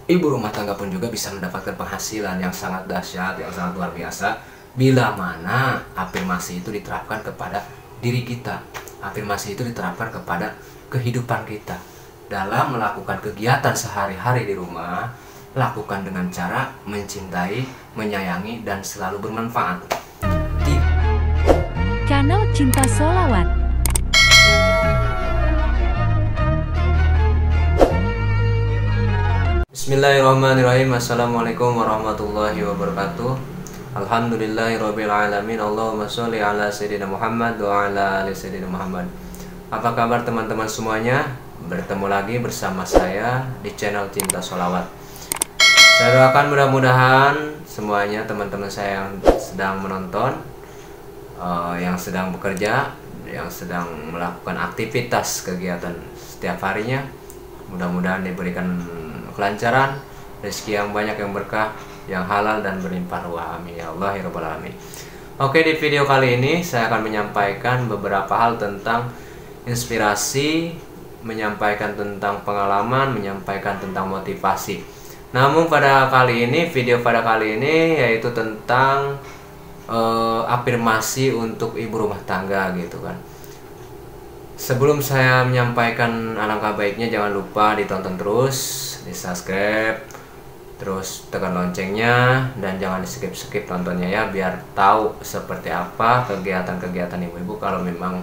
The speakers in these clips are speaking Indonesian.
ibu rumah tangga pun juga bisa mendapatkan penghasilan yang sangat dahsyat, yang sangat luar biasa bila mana afirmasi itu diterapkan kepada diri kita. Afirmasi itu diterapkan kepada kehidupan kita. Dalam melakukan kegiatan sehari-hari di rumah, lakukan dengan cara mencintai, menyayangi, dan selalu bermanfaat. Channel Cinta Sholawat. Bismillahirrahmanirrahim. Assalamualaikum warahmatullahi wabarakatuh. Alhamdulillahirabbil alamin. Allahumma sholli ala sayyidina Muhammad wa ala ali sayyidina Muhammad. Apa kabar teman-teman semuanya? Bertemu lagi bersama saya di channel Cinta Sholawat. Saya doakan mudah-mudahan semuanya teman-teman saya yang sedang menonton, yang sedang bekerja, yang sedang melakukan aktivitas kegiatan setiap harinya, mudah-mudahan diberikan kelancaran, rezeki yang banyak, yang berkah, yang halal dan berlimpah ruah. Amin ya Allah ya rabbal alamin. Oke, di video kali ini saya akan menyampaikan beberapa hal tentang inspirasi, menyampaikan tentang pengalaman, menyampaikan tentang motivasi. Namun pada kali ini, video pada kali ini yaitu tentang afirmasi untuk ibu rumah tangga gitu kan. Sebelum saya menyampaikan, alangkah baiknya jangan lupa ditonton terus, di subscribe, terus tekan loncengnya, dan jangan di skip tontonnya ya, biar tahu seperti apa kegiatan-kegiatan ibu-ibu kalau memang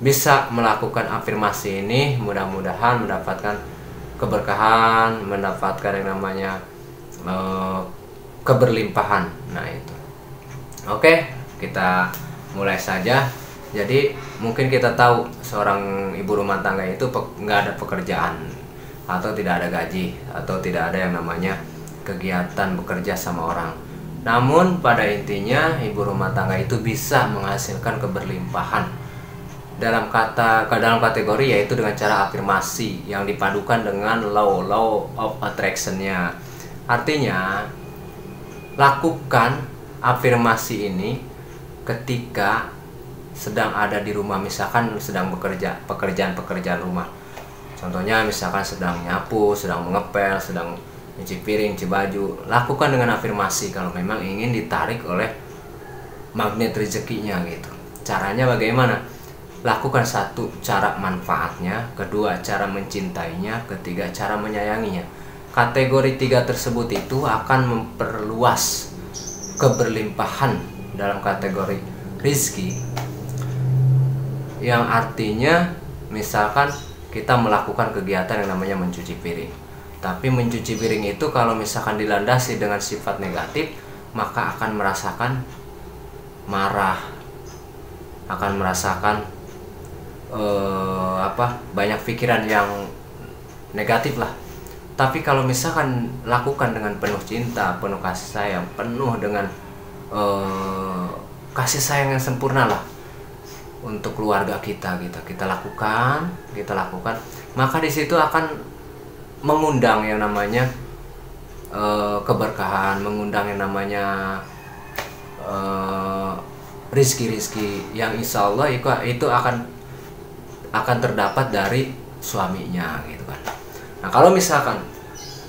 bisa melakukan afirmasi ini. Mudah-mudahan mendapatkan keberkahan, mendapatkan yang namanya keberlimpahan. Nah itu. Oke, kita mulai saja. Jadi mungkin kita tahu seorang ibu rumah tangga itu nggak ada pekerjaan, atau tidak ada gaji, atau tidak ada yang namanya kegiatan bekerja sama orang. Namun pada intinya ibu rumah tangga itu bisa menghasilkan keberlimpahan dalam kategori yaitu dengan cara afirmasi yang dipadukan dengan law of attraction-nya. Artinya lakukan afirmasi ini ketika sedang ada di rumah, misalkan sedang bekerja, pekerjaan rumah. Contohnya misalkan sedang nyapu, sedang mengepel, sedang nyuci piring, nyuci baju. Lakukan dengan afirmasi kalau memang ingin ditarik oleh magnet rezekinya gitu. Caranya bagaimana? Lakukan satu, cara manfaatnya, kedua cara mencintainya, ketiga cara menyayanginya. Kategori tiga tersebut itu akan memperluas keberlimpahan dalam kategori rizki, yang artinya misalkan kita melakukan kegiatan yang namanya mencuci piring. Tapi mencuci piring itu kalau misalkan dilandasi dengan sifat negatif, maka akan merasakan marah, akan merasakan banyak pikiran yang negatif lah. Tapi kalau misalkan lakukan dengan penuh cinta, penuh kasih sayang, penuh dengan kasih sayang yang sempurna lah untuk keluarga kita lakukan, maka di situ akan mengundang yang namanya keberkahan, mengundang yang namanya rizki yang insya Allah itu akan terdapat dari suaminya gitu kan. Nah kalau misalkan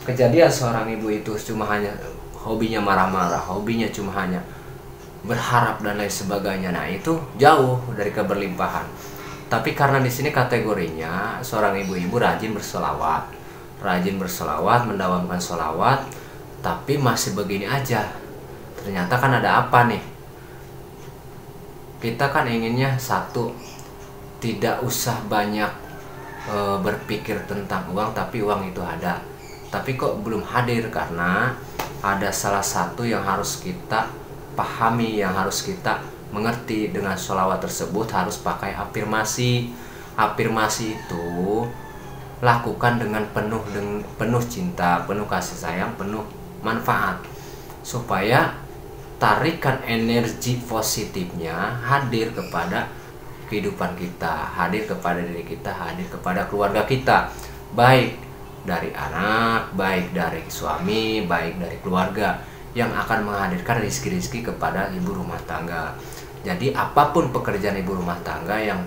kejadian seorang ibu itu cuma hanya hobinya marah-marah, hobinya cuma hanya berharap dan lain sebagainya, nah itu jauh dari keberlimpahan. Tapi karena di sini kategorinya seorang ibu-ibu rajin berselawat, mendawamkan selawat, tapi masih begini aja. Ternyata kan ada apa nih? Kita kan inginnya satu, tidak usah banyak berpikir tentang uang, tapi uang itu ada. Tapi kok belum hadir karena ada salah satu yang harus kita pahami, yang harus kita mengerti. Dengan sholawat tersebut harus pakai afirmasi. Afirmasi itu lakukan dengan penuh cinta, penuh kasih sayang, penuh manfaat, supaya tarikan energi positifnya hadir kepada kehidupan kita, hadir kepada diri kita, hadir kepada keluarga kita, baik dari anak, baik dari suami, baik dari keluarga, yang akan menghadirkan rizki-rizki kepada ibu rumah tangga. Jadi apapun pekerjaan ibu rumah tangga yang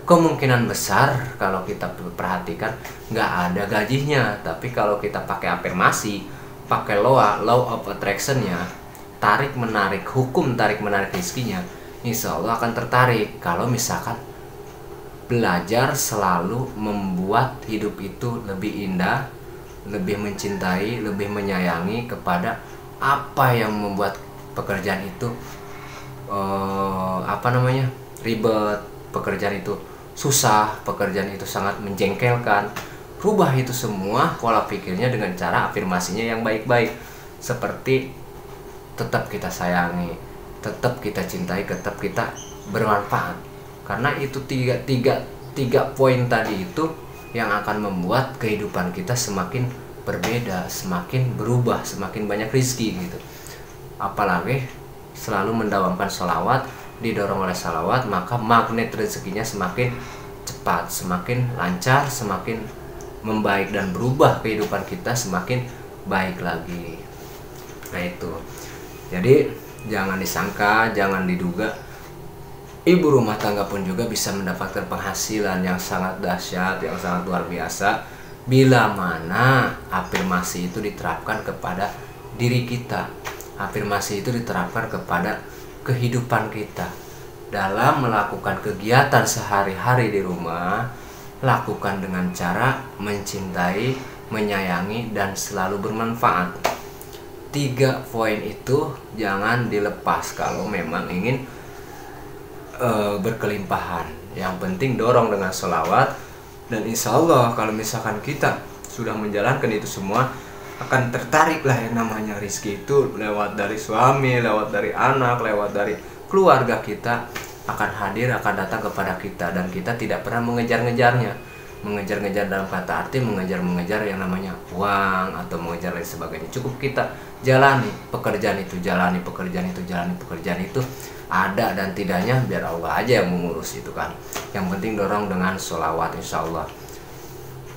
kemungkinan besar kalau kita perhatikan nggak ada gajinya. Tapi kalau kita pakai afirmasi, pakai law of attraction-nya, tarik menarik, hukum tarik menarik rezekinya, insya Allah akan tertarik. Kalau misalkan belajar selalu membuat hidup itu lebih indah, lebih mencintai, lebih menyayangi kepada apa yang membuat pekerjaan itu ribet, pekerjaan itu susah, pekerjaan itu sangat menjengkelkan. Rubah itu semua pola pikirnya dengan cara afirmasinya yang baik-baik, seperti tetap kita sayangi, tetap kita cintai, tetap kita bermanfaat. Karena itu tiga poin tadi itu yang akan membuat kehidupan kita semakin berbeda, semakin berubah, semakin banyak rezeki gitu. Apalagi selalu mendawamkan sholawat, didorong oleh sholawat, maka magnet rezekinya semakin cepat, semakin lancar, semakin membaik, dan berubah kehidupan kita semakin baik lagi. Nah itu, jadi jangan disangka, jangan diduga, ibu rumah tangga pun juga bisa mendapatkan penghasilan yang sangat dahsyat, yang sangat luar biasa, bila mana afirmasi itu diterapkan kepada diri kita. Afirmasi itu diterapkan kepada kehidupan kita. Dalam melakukan kegiatan sehari-hari di rumah, lakukan dengan cara mencintai, menyayangi, dan selalu bermanfaat. 3 poin itu jangan dilepas kalau memang ingin berkelimpahan. Yang penting dorong dengan sholawat, dan insya Allah kalau misalkan kita sudah menjalankan itu semua, akan tertariklah yang namanya rezeki itu lewat dari suami, lewat dari anak, lewat dari keluarga kita, akan hadir, akan datang kepada kita, dan kita tidak pernah mengejar-ngejarnya. Mengejar-ngejar dalam kata arti mengejar-mengejar yang namanya uang atau mengejar lain sebagainya. Cukup kita jalani pekerjaan itu, jalani pekerjaan itu, jalani pekerjaan itu, ada dan tidaknya biar Allah aja yang mengurus itu kan. Yang penting dorong dengan sholawat, insya Allah.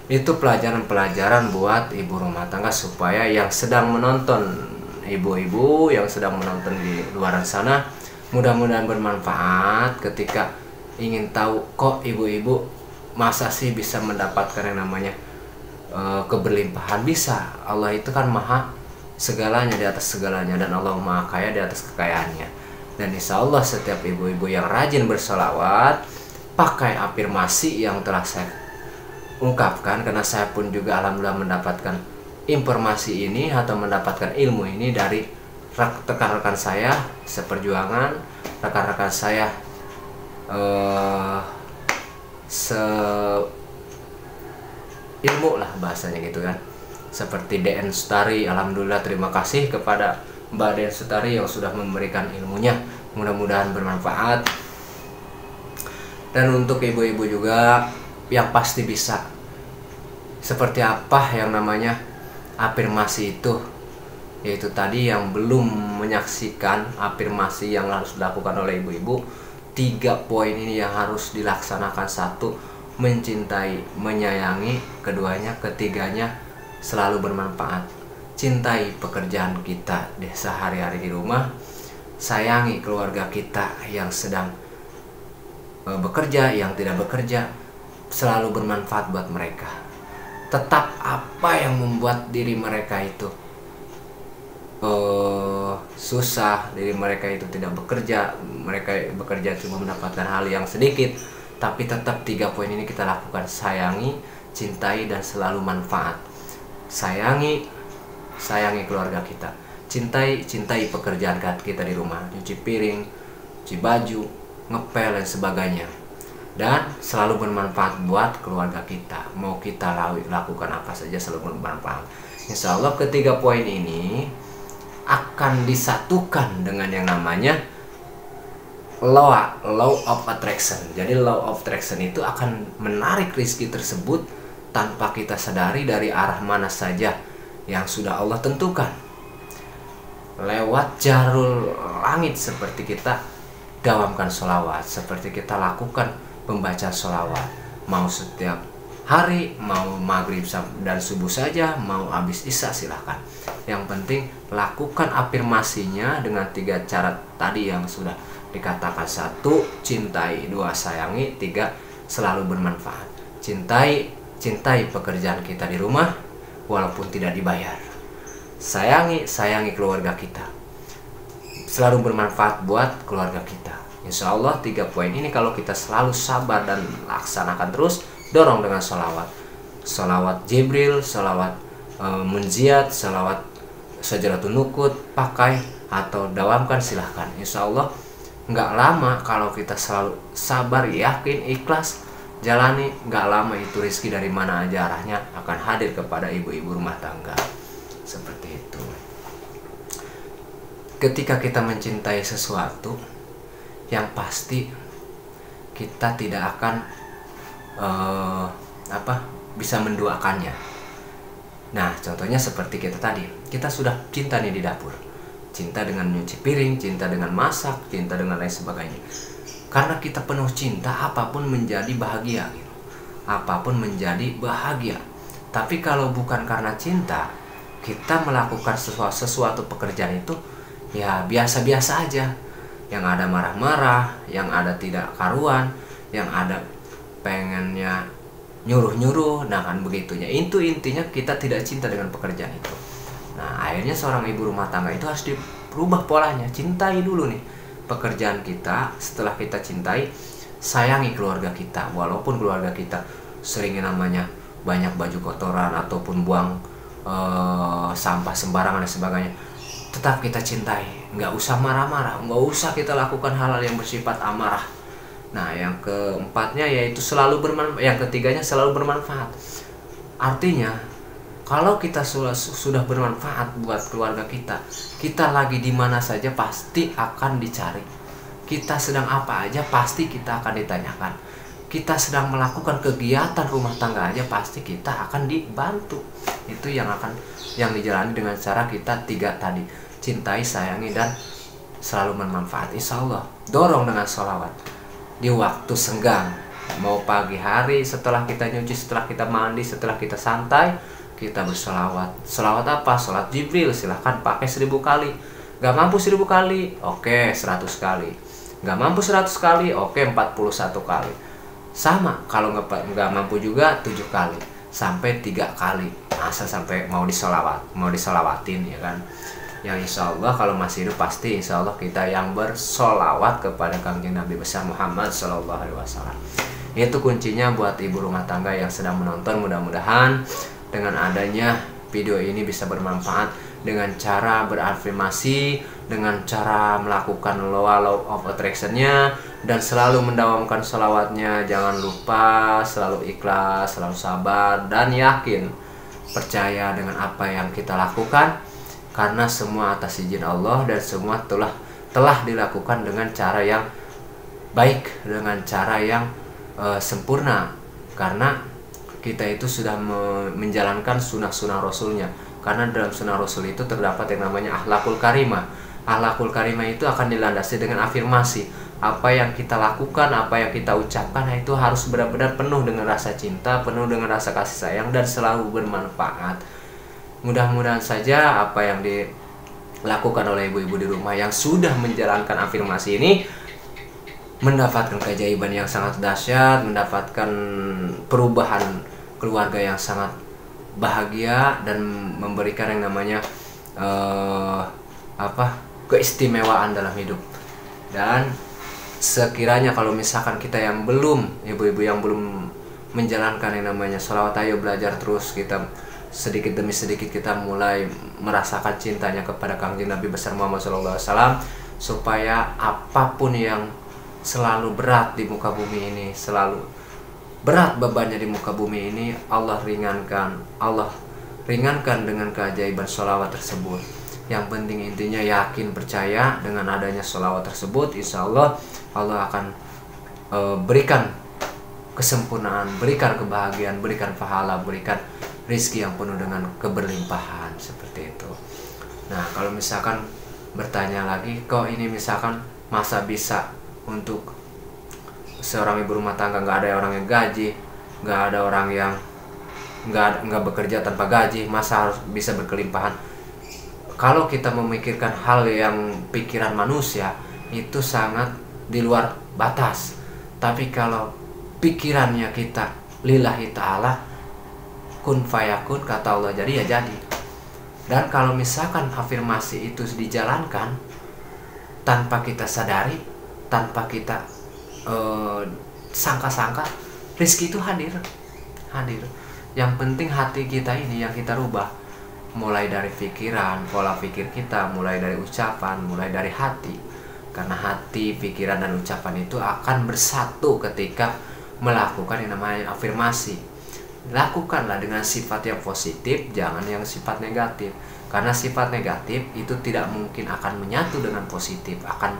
Itu pelajaran-pelajaran buat ibu rumah tangga, supaya yang sedang menonton, ibu-ibu yang sedang menonton di luar sana, mudah-mudahan bermanfaat ketika ingin tahu kok ibu-ibu masa sih bisa mendapatkan yang namanya keberlimpahan. Bisa, Allah itu kan maha segalanya, di atas segalanya, dan Allah maha kaya di atas kekayaannya. Dan insya Allah setiap ibu-ibu yang rajin bersolawat, pakai afirmasi yang telah saya ungkapkan, karena saya pun juga alhamdulillah mendapatkan informasi ini atau mendapatkan ilmu ini dari rekan-rekan saya seperjuangan, rekan-rekan saya ilmu lah bahasanya gitu kan, seperti DN Sutari. Alhamdulillah, terima kasih kepada Mbak DN Sutari yang sudah memberikan ilmunya, mudah-mudahan bermanfaat. Dan untuk ibu-ibu juga yang pasti bisa, seperti apa yang namanya afirmasi itu, yaitu tadi yang belum menyaksikan afirmasi yang harus dilakukan oleh ibu-ibu, 3 poin ini yang harus dilaksanakan. 1, mencintai, menyayangi. Keduanya, ketiganya, selalu bermanfaat. Cintai pekerjaan kita di sehari-hari di rumah, sayangi keluarga kita yang sedang bekerja, yang tidak bekerja, selalu bermanfaat buat mereka. Tetap apa yang membuat diri mereka itu susah, diri mereka itu tidak bekerja, mereka bekerja cuma mendapatkan hal yang sedikit, tapi tetap 3 poin ini kita lakukan. Sayangi, cintai, dan selalu manfaat. Sayangi keluarga kita, cintai pekerjaan kita di rumah, nyuci piring, cuci baju, ngepel, dan sebagainya, dan selalu bermanfaat buat keluarga kita. Mau kita lakukan apa saja selalu bermanfaat. Insya Allah ketiga poin ini akan disatukan dengan yang namanya law of attraction. Jadi law of attraction itu akan menarik rezeki tersebut tanpa kita sadari dari arah mana saja yang sudah Allah tentukan. Lewat jarul langit, seperti kita dawamkan sholawat, seperti kita lakukan pembacaan sholawat, mau setiap hari, mau maghrib dan subuh saja, mau habis isya silahkan. Yang penting lakukan afirmasinya dengan 3 cara tadi yang sudah dikatakan. 1, cintai. 2, sayangi. 3, selalu bermanfaat. Cintai pekerjaan kita di rumah walaupun tidak dibayar. Sayangi keluarga kita, selalu bermanfaat buat keluarga kita. Insya Allah 3 poin ini kalau kita selalu sabar dan laksanakan terus, dorong dengan sholawat Jibril, sholawat munjiat, sholawat Sajadatun Nukut, pakai atau dawamkan silahkan. Insya Allah nggak lama kalau kita selalu sabar, yakin, ikhlas, jalani, nggak lama itu rezeki dari mana aja arahnya akan hadir kepada ibu-ibu rumah tangga. Seperti itu. Ketika kita mencintai sesuatu, yang pasti kita tidak akan bisa menduakannya. Nah, contohnya seperti kita tadi, kita sudah cinta nih di dapur, cinta dengan nyuci piring, cinta dengan masak, cinta dengan lain sebagainya. Karena kita penuh cinta, apapun menjadi bahagia gitu. Apapun menjadi bahagia. Tapi kalau bukan karena cinta, kita melakukan sesuatu pekerjaan itu ya biasa-biasa aja. Yang ada marah-marah, yang ada tidak karuan, yang ada pengennya nyuruh-nyuruh, nah kan begitunya. Itu intinya kita tidak cinta dengan pekerjaan itu. Nah, akhirnya seorang ibu rumah tangga itu harus dirubah polanya. Cintai dulu nih pekerjaan kita. Setelah kita cintai, sayangi keluarga kita. Walaupun keluarga kita sering namanya banyak baju kotoran ataupun buang sampah sembarangan dan sebagainya, tetap kita cintai. Nggak usah marah-marah, nggak usah kita lakukan hal-hal yang bersifat amarah. Nah, yang keempatnya yaitu selalu bermanfaat. Yang ketiganya selalu bermanfaat. Artinya, kalau kita sudah bermanfaat buat keluarga kita, kita lagi di mana saja pasti akan dicari. Kita sedang apa aja pasti kita akan ditanyakan. Kita sedang melakukan kegiatan rumah tangga aja pasti kita akan dibantu. Itu yang dijalani dengan cara kita 3 tadi. Cintai, sayangi, dan selalu bermanfaat. Insya Allah, dorong dengan sholawat di waktu senggang, mau pagi hari, setelah kita nyuci, setelah kita mandi, setelah kita santai, kita bersolawat. Solawat apa? Sholat Jibril, silahkan pakai 1000 kali. Gak mampu 1000 kali, oke 100 kali. Gak mampu 100 kali, oke 41 kali. Sama, kalau gak mampu juga 7 kali sampai 3 kali. Masa sampai mau disolawatin ya kan. Yang insya Allah kalau masih hidup pasti insya Allah kita yang bersolawat kepada Kangjeng Nabi besar Muhammad SAW. Itu kuncinya buat ibu rumah tangga yang sedang menonton. Mudah-mudahan dengan adanya video ini bisa bermanfaat dengan cara berafirmasi, dengan cara melakukan law of attraction-nya, dan selalu mendawamkan sholawatnya. Jangan lupa selalu ikhlas, selalu sabar, dan yakin, percaya dengan apa yang kita lakukan. Karena semua atas izin Allah dan semua telah dilakukan dengan cara yang baik, dengan cara yang sempurna. Karena kita itu sudah menjalankan sunnah-sunnah Rasulnya. Karena dalam sunnah Rasul itu terdapat yang namanya akhlakul karimah. Akhlakul karimah itu akan dilandasi dengan afirmasi. Apa yang kita lakukan, apa yang kita ucapkan, itu harus benar-benar penuh dengan rasa cinta, penuh dengan rasa kasih sayang, dan selalu bermanfaat. Mudah-mudahan saja apa yang dilakukan oleh ibu-ibu di rumah yang sudah menjalankan afirmasi ini mendapatkan keajaiban yang sangat dahsyat, mendapatkan perubahan keluarga yang sangat bahagia, dan memberikan yang namanya keistimewaan dalam hidup. Dan sekiranya kalau misalkan kita yang belum, ibu-ibu yang belum menjalankan yang namanya sholawat, ayo belajar terus. Kita sedikit demi sedikit kita mulai merasakan cintanya kepada Kangjeng Nabi besar Muhammad SAW, supaya apapun yang selalu berat di muka bumi ini, selalu berat bebannya di muka bumi ini, Allah ringankan dengan keajaiban sholawat tersebut. Yang penting intinya yakin, percaya dengan adanya sholawat tersebut, insya Allah Allah akan berikan kesempurnaan, berikan kebahagiaan, berikan pahala, berikan rizki yang penuh dengan keberlimpahan, seperti itu. Nah, kalau misalkan bertanya lagi, kok ini misalkan masa bisa untuk seorang ibu rumah tangga, nggak ada orang yang gaji, nggak ada orang yang nggak bekerja tanpa gaji, masa harus bisa berkelimpahan? Kalau kita memikirkan hal yang pikiran manusia, itu sangat di luar batas. Tapi kalau pikirannya kita lillahi ta'ala, kun fayakun, kata Allah jadi ya jadi. Dan kalau misalkan afirmasi itu dijalankan tanpa kita sadari, tanpa kita sangka-sangka, rezeki itu hadir. Yang penting hati kita ini yang kita rubah, mulai dari pikiran, pola pikir kita, mulai dari ucapan, mulai dari hati. Karena hati, pikiran, dan ucapan itu akan bersatu ketika melakukan yang namanya afirmasi. Lakukanlah dengan sifat yang positif, jangan yang sifat negatif. Karena sifat negatif itu tidak mungkin akan menyatu dengan positif, akan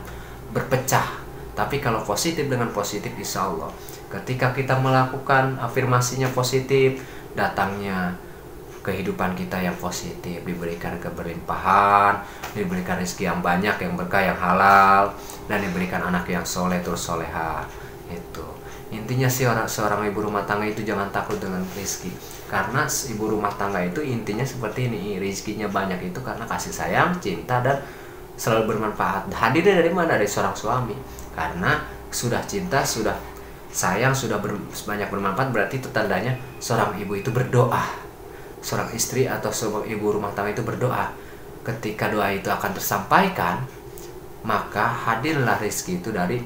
berpecah. Tapi kalau positif dengan positif, insya Allah ketika kita melakukan afirmasinya positif, datangnya kehidupan kita yang positif, diberikan keberlimpahan, diberikan rezeki yang banyak, yang berkah, yang halal, dan diberikan anak yang soleh terus soleha. Itu intinya sih, seorang ibu rumah tangga itu jangan takut dengan rezeki. Karena ibu rumah tangga itu intinya seperti ini, rezekinya banyak itu karena kasih sayang, cinta, dan selalu bermanfaat. Hadirnya dari mana? Dari seorang suami. Karena sudah cinta, sudah sayang, sudah banyak bermanfaat, berarti itu tandanya seorang ibu itu berdoa. Seorang istri atau seorang ibu rumah tangga itu berdoa. Ketika doa itu akan tersampaikan, maka hadirlah rezeki itu dari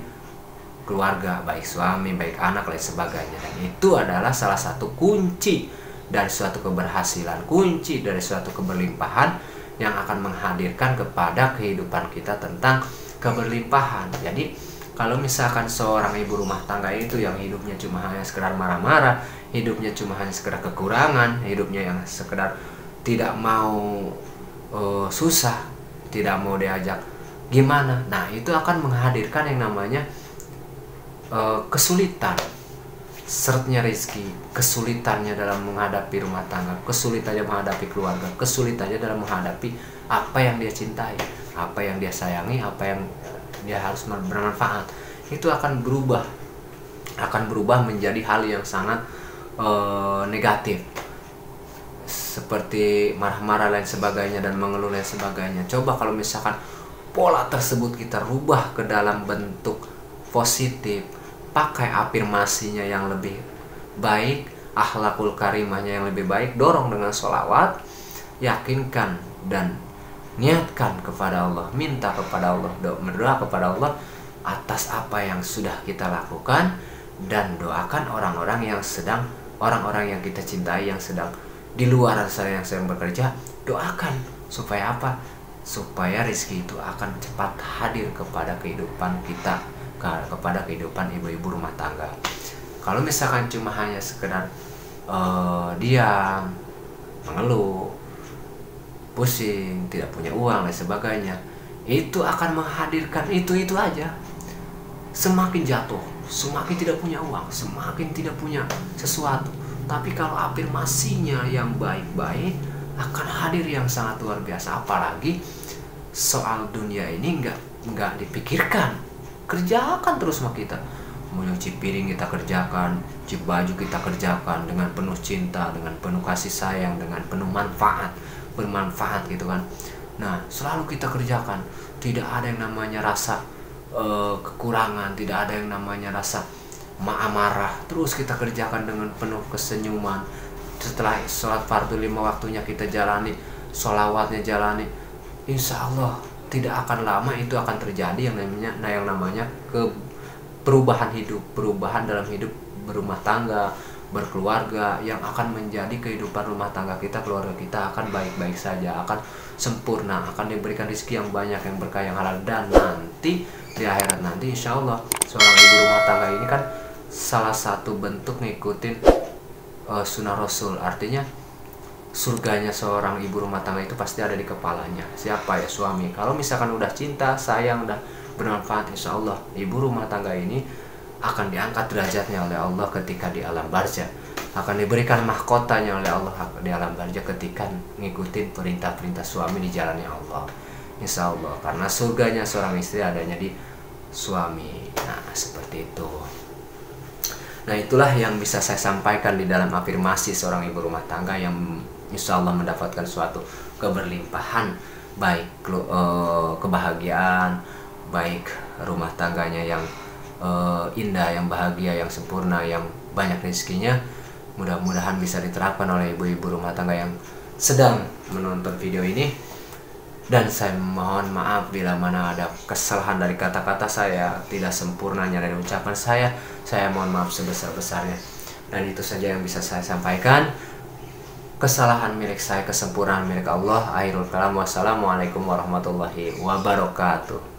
keluarga, baik suami, baik anak, lain sebagainya. Dan itu adalah salah satu kunci dari suatu keberhasilan, kunci dari suatu keberlimpahan yang akan menghadirkan kepada kehidupan kita tentang keberlimpahan. Jadi kalau misalkan seorang ibu rumah tangga itu yang hidupnya cuma hanya sekedar marah-marah, hidupnya cuma hanya sekedar kekurangan, hidupnya yang sekedar tidak mau susah, tidak mau diajak gimana, nah itu akan menghadirkan yang namanya kesulitan. Sertnya rezeki, kesulitannya dalam menghadapi rumah tangga, kesulitannya menghadapi keluarga, kesulitannya dalam menghadapi apa yang dia cintai, apa yang dia sayangi, apa yang dia harus bermanfaat. Itu akan berubah menjadi hal yang sangat negatif, seperti marah-marah lain sebagainya dan mengeluh lain sebagainya. Coba kalau misalkan pola tersebut kita rubah ke dalam bentuk positif, pakai afirmasinya yang lebih baik, akhlakul karimahnya yang lebih baik, dorong dengan sholawat, yakinkan dan niatkan kepada Allah, minta kepada Allah, berdoa kepada Allah atas apa yang sudah kita lakukan, dan doakan orang-orang yang kita cintai yang sedang di luar sana, yang sedang bekerja, doakan supaya apa? Supaya rezeki itu akan cepat hadir kepada kehidupan kita, kepada kehidupan ibu-ibu rumah tangga. Kalau misalkan cuma hanya sekedar diam, mengeluh, pusing, tidak punya uang dan sebagainya, itu akan menghadirkan itu aja. Semakin jatuh, semakin tidak punya uang, semakin tidak punya sesuatu. Tapi kalau afirmasinya yang baik-baik, akan hadir yang sangat luar biasa. Apalagi soal dunia ini nggak dipikirkan, kerjakan terus sama kita. Mau nyuci piring kita kerjakan, cuci baju kita kerjakan dengan penuh cinta, dengan penuh kasih sayang, dengan penuh bermanfaat gitu kan. Nah, selalu kita kerjakan, tidak ada yang namanya rasa kekurangan, tidak ada yang namanya rasa amarah. Terus kita kerjakan dengan penuh kesenyuman. Setelah sholat fardu 5 waktunya kita jalani, sholawatnya jalani, insya Allah tidak akan lama itu akan terjadi yang namanya perubahan hidup, perubahan dalam hidup berumah tangga, berkeluarga, yang akan menjadi kehidupan rumah tangga kita, keluarga kita akan baik-baik saja, akan sempurna, akan diberikan rezeki yang banyak, yang berkah, yang halal. Dan nanti di akhirat nanti insya Allah seorang ibu rumah tangga ini kan salah satu bentuk ngikutin sunnah Rasul. Artinya surganya seorang ibu rumah tangga itu pasti ada di kepalanya. Siapa? Ya suami. Kalau misalkan udah cinta, sayang, udah bermanfaat, insya Allah ibu rumah tangga ini akan diangkat derajatnya oleh Allah ketika di alam barzah, akan diberikan mahkotanya oleh Allah di alam barzah ketika ngikutin perintah-perintah suami di jalannya Allah, insya Allah. Karena surganya seorang istri adanya di suami. Nah, seperti itu. Nah, itulah yang bisa saya sampaikan di dalam afirmasi seorang ibu rumah tangga yang insya Allah mendapatkan suatu keberlimpahan, baik kebahagiaan, baik rumah tangganya yang indah, yang bahagia, yang sempurna, yang banyak rezekinya. Mudah-mudahan bisa diterapkan oleh ibu-ibu rumah tangga yang sedang menonton video ini. Dan saya mohon maaf bila mana ada kesalahan dari kata-kata saya, tidak sempurnanya dari ucapan saya mohon maaf sebesar-besarnya. Dan itu saja yang bisa saya sampaikan. Kesalahan milik saya, kesempurnaan milik Allah. Akhirul kalam, wassalamualaikum warahmatullahi wabarakatuh.